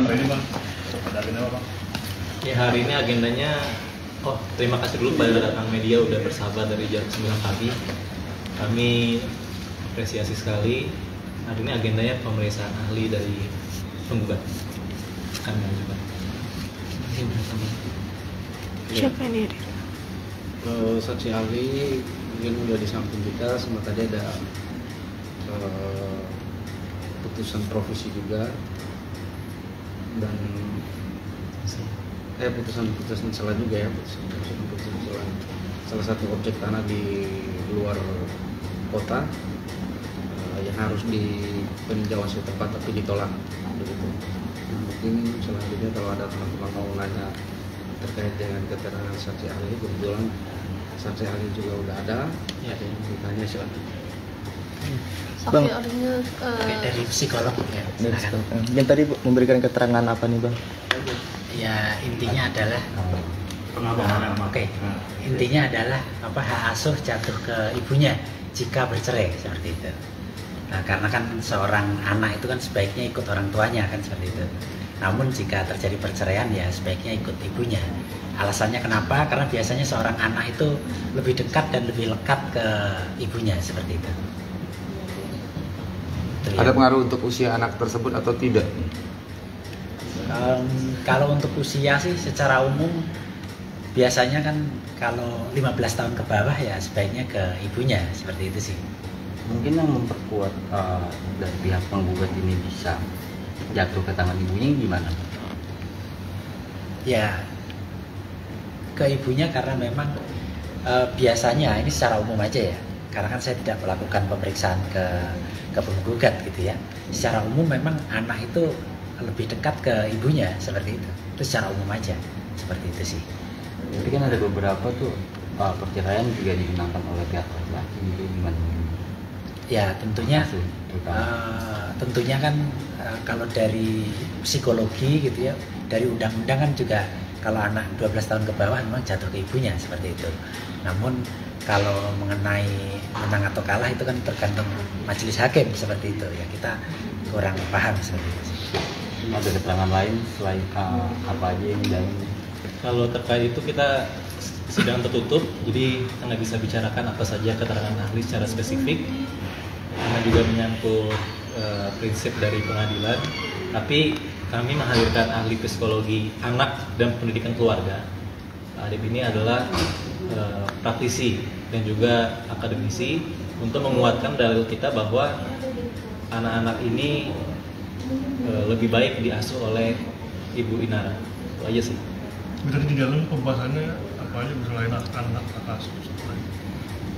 hari ini Bang, ada agenda apa Bang? Ya hari ini agendanya, terima kasih dulu pada datang media udah bersahabat dari jam 9 pagi. Kami apresiasi sekali. Hari ini agendanya pemeriksaan ahli dari penggugat. Kami mengajukan. Siapa ini? Saksi ahli mungkin udah di samping kita, sama tadi ada putusan provisi juga, dan putusan salah juga ya, putusan salah. Salah satu objek tanah di luar kota yang harus di peninjauan setempat tapi ditolak begitu. Nah, mungkin selanjutnya kalau ada teman-teman mau nanya terkait dengan keterangan saksi ahli, kebetulan saksi ahli juga udah ada, Ya. yang ditanya silakan. Saksi ahlinya Dari psikolog ya. Silakan. Yang tadi memberikan keterangan apa nih Bang? Ya intinya adalah Oke. intinya adalah hak asuh jatuh ke ibunya jika bercerai seperti itu. Nah, karena kan seorang anak itu kan sebaiknya ikut orang tuanya kan seperti itu. Namun jika terjadi perceraian ya sebaiknya ikut ibunya. Alasannya kenapa? Karena biasanya seorang anak itu lebih dekat dan lebih lekat ke ibunya seperti itu. Ada pengaruh untuk usia anak tersebut atau tidak? Kalau untuk usia sih secara umum biasanya kan kalau 15 tahun ke bawah ya sebaiknya ke ibunya seperti itu sih. Mungkin yang memperkuat dari pihak penggugat ini bisa jatuh ke tangan ibunya gimana? Ya ke ibunya karena memang biasanya ini secara umum aja ya, karena kan saya tidak melakukan pemeriksaan ke penggugat gitu ya. Secara umum memang anak itu lebih dekat ke ibunya seperti itu secara umum aja seperti itu sih. Tapi kan ada beberapa tuh perceraian juga dimenangkan oleh pihak laki-laki gitu, gimana? Ya tentunya Terutama. tentunya kan kalau dari psikologi gitu ya, dari undang-undang kan juga kalau anak 12 tahun ke bawah memang jatuh ke ibunya seperti itu. Namun kalau mengenai menang atau kalah itu kan tergantung majelis hakim seperti itu ya, kita kurang paham seperti itu. Ada keterangan lain selain apa aja yang dalam? Kalau terkait itu kita sidang tertutup, jadi kita nggak bisa bicarakan apa saja keterangan ahli secara spesifik, karena juga menyangkut prinsip dari pengadilan. Tapi kami menghadirkan ahli psikologi anak dan pendidikan keluarga. Pak Adib ini adalah praktisi dan juga akademisi untuk menguatkan dalil kita bahwa anak-anak ini lebih baik diasuh oleh Ibu Inara. Itu aja sih. Berarti di dalam pembahasannya apa aja selain anak hak asuh?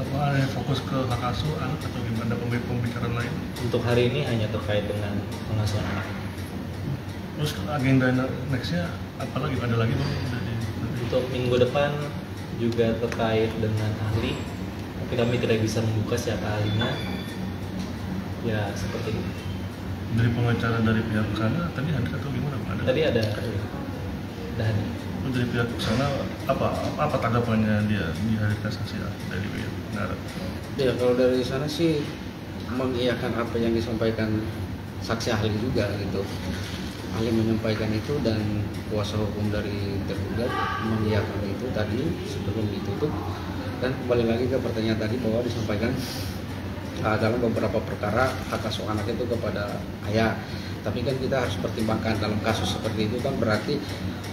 Apa ada yang fokus ke hak asuh anak atau gimana pembicaraan lain? Untuk hari ini hanya terkait dengan pengasuhan anak. Terus agenda nextnya apa lagi? Ada lagi Bang? Untuk minggu depan juga terkait dengan ahli, tapi kami tidak bisa membuka siapa ahlinya. Ya seperti ini. Dari pengacara dari pihak sana tadi hadir atau gimana Pak? Tadi ada hadir. Dari pihak sana apa tanggapannya dia dihadirkan saksi dari pihak negara? Ya kalau dari sana sih mengiyakan apa yang disampaikan saksi ahli juga gitu. Ahli menyampaikan itu dan kuasa hukum dari tergugat mengiyakan itu tadi sebelum ditutup. Dan kembali lagi ke pertanyaan tadi bahwa disampaikan dalam beberapa perkara hak asuh anak itu kepada ayah. Tapi kan kita harus pertimbangkan dalam kasus seperti itu kan berarti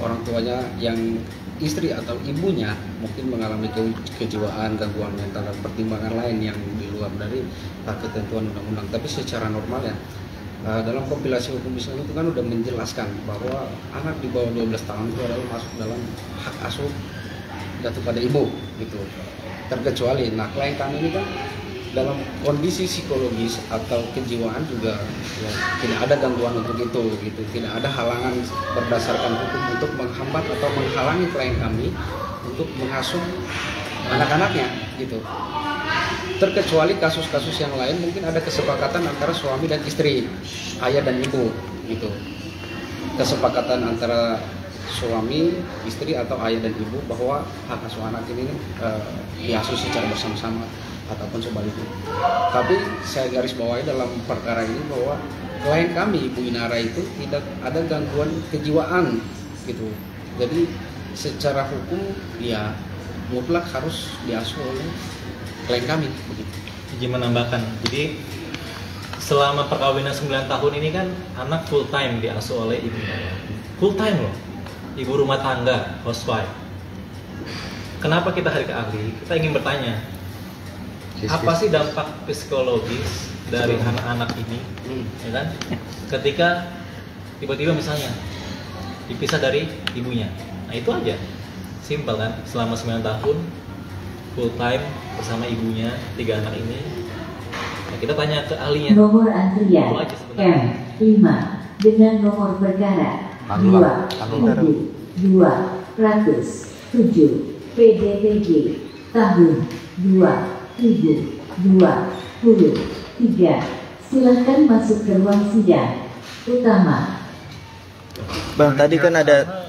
orang tuanya yang istri atau ibunya mungkin mengalami kejiwaan, gangguan mental dan pertimbangan lain yang di luar dari ketentuan undang-undang. Tapi secara normal ya dalam kompilasi hukum Islam itu kan udah menjelaskan bahwa anak di bawah 12 tahun itu adalah masuk dalam hak asuh jatuh pada ibu gitu. Terkecuali klien kami ini kan dalam kondisi psikologis atau kejiwaan juga ya, tidak ada gangguan untuk itu gitu, tidak ada halangan berdasarkan hukum untuk menghambat atau menghalangi klien kami untuk mengasuh anak-anaknya gitu. Terkecuali kasus-kasus yang lain mungkin ada kesepakatan antara suami dan istri, ayah dan ibu gitu. Kesepakatan antara suami, istri atau ayah dan ibu bahwa hak asuh anak ini diasuh secara bersama-sama ataupun sebaliknya. Tapi saya garis bawahi dalam perkara ini bahwa klien kami Ibu Inara itu tidak ada gangguan kejiwaan gitu. Jadi secara hukum ya mutlak harus diasuh oleh klien kami begitu. Izin menambahkan, jadi selama perkawinan 9 tahun ini kan anak full time diasuh oleh ibunya. Full time loh, ibu rumah tangga, housewife. Kenapa kita hari ke ahli? Kita ingin bertanya, apa sih dampak psikologis dari anak-anak ini, ya kan? Ketika tiba-tiba misalnya dipisah dari ibunya, nah itu aja, simpel kan? Selama 9 tahun full time bersama ibunya 3 anak ini. Nah, kita tanya ke ahlinya. Nomor antrian M5 dengan nomor perkara 2.207 PDTG tahun 2023. Silakan masuk ke ruang sidang utama. Bang, tadi kan ada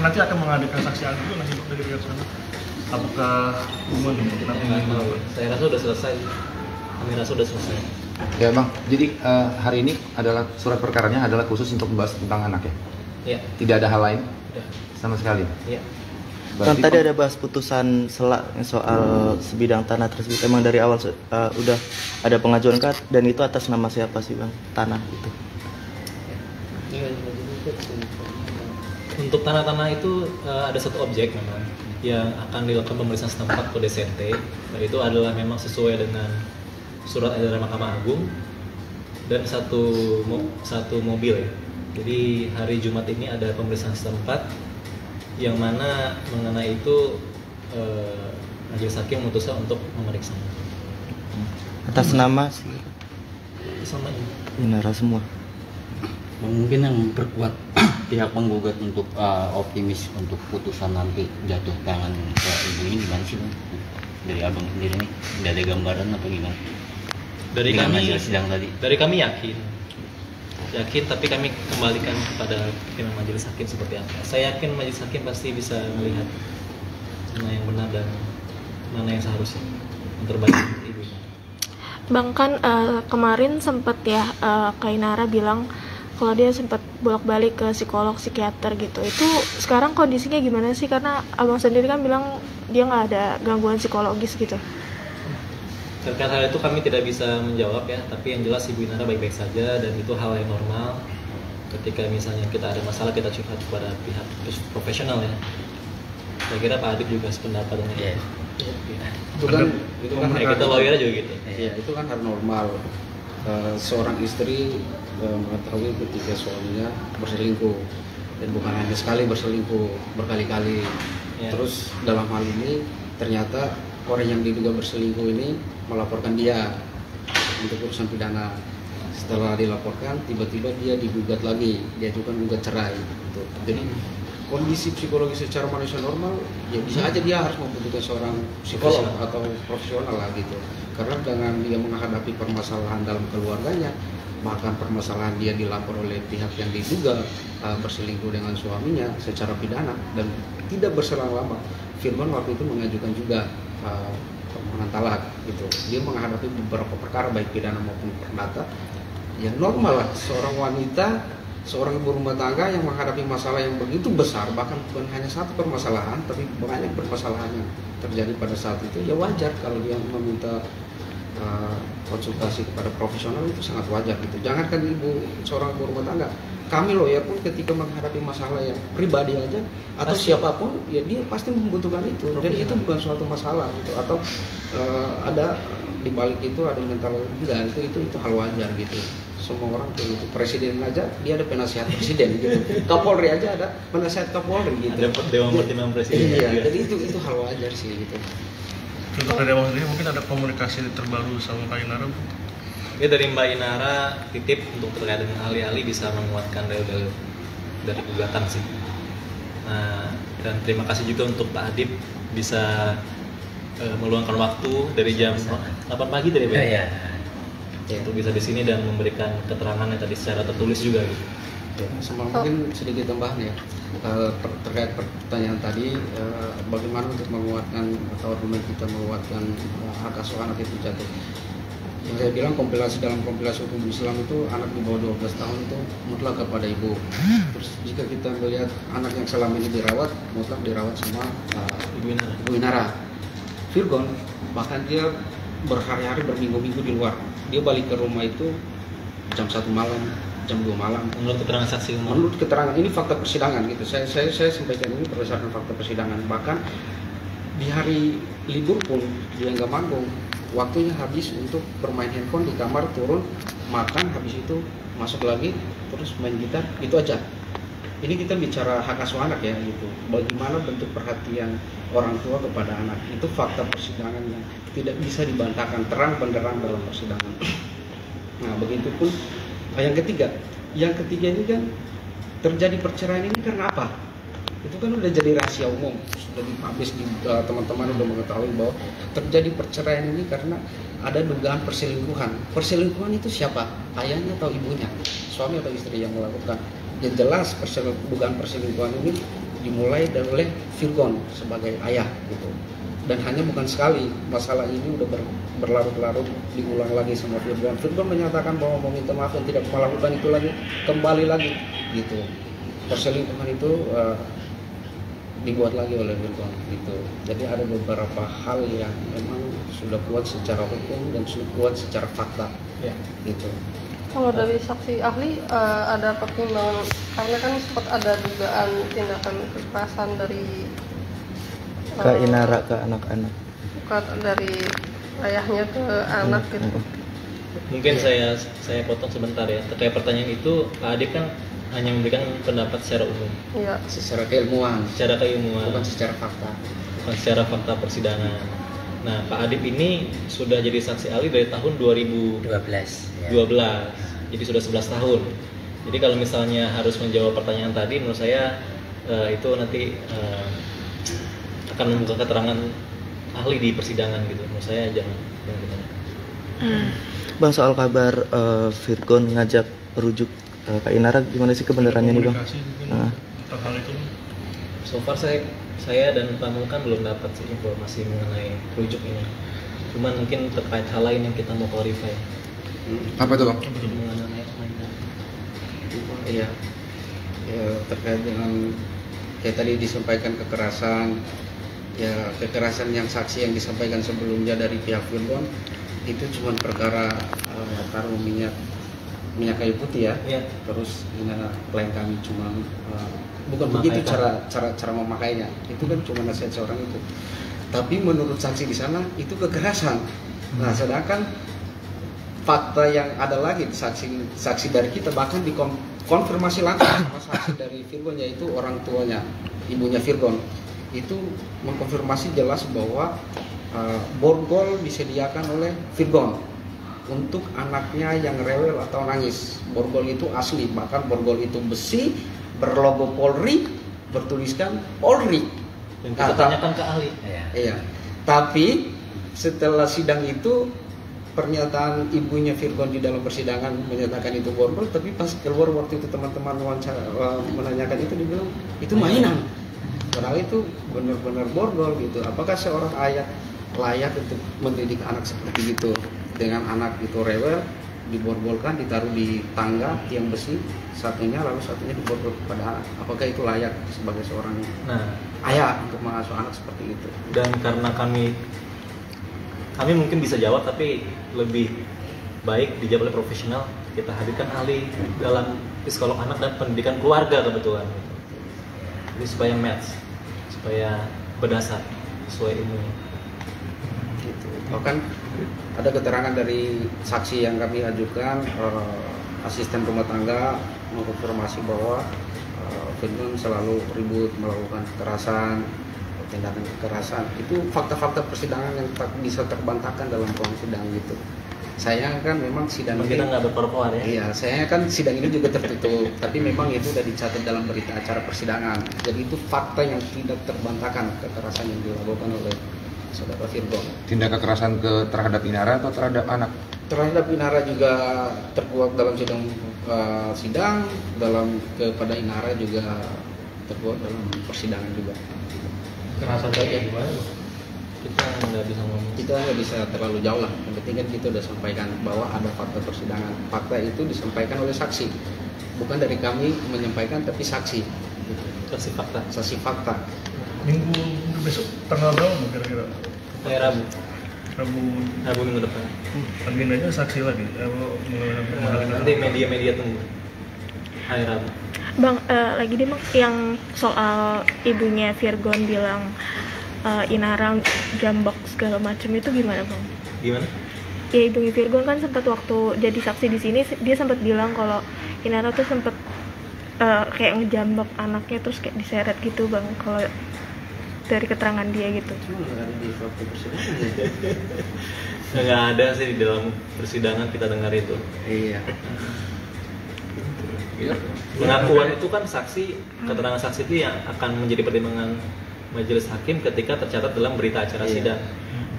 nanti akan menghadirkan saksi ahli itu nanti dari pihak sana. Apakah nanti Saya rasa sudah selesai. Kami rasa sudah selesai. Ya bang, jadi hari ini adalah surat perkaranya adalah khusus untuk membahas tentang anak ya? Iya. Tidak ada hal lain Udah. sama sekali? Iya. Bang, tadi ada bahas putusan selak soal sebidang tanah tersebut. Emang dari awal udah ada pengajuan kan, dan itu atas nama siapa sih bang, tanah itu? Untuk tanah-tanah itu ada satu objek memang yang akan dilakukan pemeriksaan setempat ke DCT, dan itu adalah memang sesuai dengan surat edaran Mahkamah Agung, dan satu mobil ya. Jadi hari Jumat ini ada pemeriksaan setempat yang mana mengenai itu majelis hakim memutuskan untuk memeriksa. Atas nama si Sama ini. Inara semua. Mungkin yang memperkuat pihak penggugat untuk optimis untuk putusan nanti jatuh tangan ke ibu ini gimana sih bang? Dari abang sendiri nih, tidak ada gambaran apa gimana? Dari Dengan kami majelis sidang tadi. Dari kami yakin, tapi kami kembalikan kepada pimpinan majelis hakim seperti apa. Saya yakin majelis hakim pasti bisa melihat mana yang benar dan mana yang seharusnya yang terbaik untuk ibunya. Bang, kan kemarin sempat ya Kak Inara bilang kalau dia sempat bolak-balik ke psikolog, psikiater gitu. Itu sekarang kondisinya gimana sih? Karena abang sendiri kan bilang dia nggak ada gangguan psikologis gitu. Terkait hal itu kami tidak bisa menjawab ya, tapi yang jelas Ibu Inara baik-baik saja dan itu hal yang normal. Ketika misalnya kita ada masalah, kita curhat kepada pihak profesional ya. Saya kira Pak Adib juga sependapat dengan itu. Itu kan Kita lawyer juga gitu. Iya, itu kan hal normal. Seorang istri mengetahui ketika suaminya berselingkuh, dan bukan hanya sekali berselingkuh, berkali-kali. Ya. Terus dalam hal ini ternyata orang yang diduga berselingkuh ini melaporkan dia untuk urusan pidana. Setelah dilaporkan, tiba-tiba dia digugat lagi, dia juga gugat cerai. Gitu. Jadi kondisi psikologis secara manusia normal, ya bisa aja dia harus membutuhkan seorang psikolog atau profesional lah gitu. Karena dengan dia menghadapi permasalahan dalam keluarganya, bahkan permasalahan dia dilapor oleh pihak yang diduga berselingkuh dengan suaminya secara pidana dan tidak berselang lama. Firman waktu itu mengajukan juga permohonan talak gitu. Dia menghadapi beberapa perkara baik pidana maupun perdata. Ya normal lah seorang wanita, seorang ibu rumah tangga yang menghadapi masalah yang begitu besar, bahkan bukan hanya satu permasalahan tapi banyak permasalahan yang terjadi pada saat itu. Ya wajar kalau dia meminta konsultasi kepada profesional, itu sangat wajar gitu. Jangankan seorang ibu rumah tangga, kami lawyer pun ketika menghadapi masalah yang pribadi aja atau siapapun, ya dia pasti membutuhkan itu. Jadi itu bukan suatu masalah gitu. Atau ada di balik itu ada mental enggak, itu hal wajar gitu. Semua orang kayak gitu. Presiden aja dia ada penasihat presiden gitu. Kapolri aja ada penasihat Kapolri gitu. Ada Dewan Pertimbangan Presiden. Iya, jadi itu hal wajar sih gitu. Untuk dari abang sendiri mungkin ada komunikasi terbaru sama Kak Inara? Ya dari Mbak Inara titip untuk terkait dengan ahli-ahli bisa menguatkan dalil-dalil dari gugatan sih. Nah, dan terima kasih juga untuk Pak Adib bisa meluangkan waktu dari jam 8 pagi tadi Pak. Iya. Untuk bisa di sini dan memberikan keterangannya tadi secara tertulis juga gitu. Sama mungkin sedikit tambahan ya terkait pertanyaan tadi, bagaimana untuk menguatkan atau argumen kita menguatkan hak asuh anak itu jatuh. Yang saya bilang dalam kompilasi hukum Islam itu anak di bawah 12 tahun itu mutlak kepada ibu. Terus jika kita melihat anak yang selama ini dirawat, mutlak dirawat sama Ibu Inara. Virgon bahkan dia berhari-hari, berminggu-minggu di luar. Dia balik ke rumah itu jam 1 malam, jam 2 malam. Menurut keterangan saksi? Menurut keterangan, ini fakta persidangan gitu. Saya sampaikan ini berdasarkan fakta persidangan. Bahkan di hari libur pun dia nggak manggung. Waktunya habis untuk bermain handphone di kamar, turun, makan, habis itu masuk lagi, terus main gitar, itu aja. Ini kita bicara hak asuh anak ya gitu. Bagaimana bentuk perhatian orang tua kepada anak, itu fakta persidangan yang tidak bisa dibantahkan, terang benderang dalam persidangan. Nah begitu pun yang ketiga ini kan terjadi perceraian ini karena apa? Itu kan udah jadi rahasia umum, sudah dipublish di teman-teman udah mengetahui bahwa terjadi perceraian ini karena ada dugaan perselingkuhan. Perselingkuhan itu siapa? Ayahnya atau ibunya? Suami atau istri yang melakukan? Yang jelas dugaan perselingkuhan ini dimulai oleh Virgon sebagai ayah gitu. Dan hanya bukan sekali, masalah ini udah berlarut-larut, diulang lagi sama Virgon. Virgon menyatakan bahwa mau minta maaf dan tidak melakukan itu lagi, kembali lagi gitu. Perselingkuhan itu dibuat lagi oleh Virgon gitu. Jadi ada beberapa hal yang memang sudah kuat secara hukum dan sudah kuat secara fakta ya gitu. Kalau dari saksi ahli ada pertimbangan, karena kan sempat ada dugaan tindakan kekerasan dari ke Inara ke anak-anak, bukan dari ayahnya ke anak gitu. Mungkin saya potong sebentar ya, terkait pertanyaan itu Pak Adib kan hanya memberikan pendapat secara umum, iya. Secara keilmuan, bukan secara fakta persidangan. Nah, Pak Adib ini sudah jadi saksi ahli dari tahun 2012, jadi sudah 11 tahun. Jadi kalau misalnya harus menjawab pertanyaan tadi, menurut saya itu nanti akan membuka keterangan ahli di persidangan gitu. Menurut saya jangan ditanya. Bang, soal kabar Virgon ngajak rujuk Kak Inara, gimana sih kebenarannya nih Bang? Tentang hal itu. So far saya dan Pak Mulkan belum dapat sih informasi mengenai rujuk ini. Cuman mungkin terkait hal lain yang kita mau clarify. Apa itu Bang? Iya, ya, terkait dengan kayak tadi disampaikan kekerasan yang saksi yang disampaikan sebelumnya dari pihak Virgon itu cuma perkara taruh minyak kayu putih ya. Terus klien kami cuma bukan begitu cara memakainya, itu kan cuma nasihat seorang itu. Tapi menurut saksi di sana itu kekerasan. Nah, sedangkan fakta yang ada lagi saksi dari kita bahkan dikonfirmasi langsung sama saksi dari Virgon, yaitu orang tuanya, ibunya Virgon, itu mengkonfirmasi jelas bahwa borgol disediakan oleh Virgon untuk anaknya yang rewel atau nangis. Borgol itu asli, bahkan borgol itu besi, berlogo Polri, bertuliskan Polri. Dan kita tanyakan ke ahli. Iya. Tapi setelah sidang itu pernyataan ibunya Virgon di dalam persidangan menyatakan itu borgol, tapi pas keluar waktu itu teman-teman menanyakan itu, dibilang itu mainan. Padahal itu benar-benar borgol gitu. Apakah seorang ayah layak untuk mendidik anak seperti itu, dengan anak itu rewel, diborgolkan, ditaruh di tangga tiang besi satunya, lalu satunya diborgol kepada anak? Apakah itu layak sebagai seorang ayah untuk mengasuh anak seperti itu? Dan karena kami mungkin bisa jawab, tapi lebih baik dijawab oleh profesional, kita hadirkan ahli dalam psikolog anak dan pendidikan keluarga kebetulan. Jadi supaya match, supaya berdasar sesuai ilmunya. Gitu. Bahkan ada keterangan dari saksi yang kami ajukan, asisten rumah tangga mengkonfirmasi bahwa Virgon selalu ribut, melakukan kekerasan, tindakan kekerasan. Itu fakta-fakta persidangan yang tak bisa terbantahkan dalam ruang sidang gitu. Saya kan memang sidang kita nggak berkorporat ya. Iya, saya kan sidang ini juga tertutup, tapi memang itu sudah dicatat dalam berita acara persidangan. Jadi itu fakta yang tidak terbantahkan, kekerasan yang dilakukan oleh saudara Virgon. Tindak kekerasan terhadap Inara atau terhadap anak? Terhadap Inara juga terkuat dalam sidang dalam kepada Inara juga terkuat dalam persidangan juga. Kekerasan tadi gimana? kita nggak bisa ngomong. Kita nggak bisa terlalu jauh lah. Yang penting kan kita udah sampaikan bahwa ada fakta persidangan. Fakta itu disampaikan oleh saksi, bukan dari kami menyampaikan, tapi saksi. Saksi fakta. Saksi fakta. Minggu besok tanggal berapa kira-kira? Rabu. Rabu minggu depan. Agendanya saksi lagi. Nanti media-media tunggu. Hari Rabu. Bang, lagi deh Bang, yang soal ibunya Virgon bilang Inara jambak segala macam itu gimana Bang? Gimana? Ya ibunya Virgon kan sempat waktu jadi saksi di sini dia sempat bilang kalau Inara tuh sempat kayak ngejambak anaknya terus kayak diseret gitu Bang, kalau dari keterangan dia gitu. Cuma nggak ada di fakta persidangan. Nggak ada sih di dalam persidangan kita dengar itu. Iya. Pengakuan itu kan saksi, keterangan saksi itu yang akan menjadi pertimbangan majelis hakim ketika tercatat dalam berita acara sidang.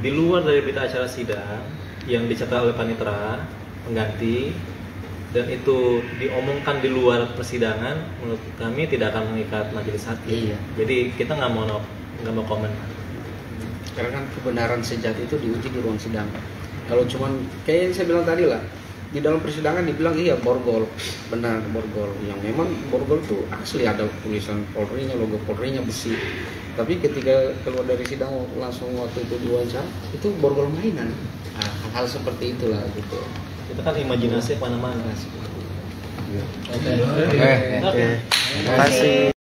Di luar dari berita acara sidang yang dicatat oleh panitera pengganti dan itu diomongkan di luar persidangan, menurut kami tidak akan mengikat majelis hakim. Jadi kita nggak mau komen. Karena kan kebenaran sejati itu diuji di ruang sidang. Kalau cuman kayak yang saya bilang tadi lah, di dalam persidangan dibilang iya borgol, benar borgol. Yang memang borgol itu asli ada tulisan Polri-nya, logo Polri-nya besi. Tapi ketika keluar dari sidang langsung waktu itu diwawancara, itu borgol mainan. Nah, hal-hal seperti itulah gitu. Itu kan imajinasi mana-mana. Oke. Terima kasih.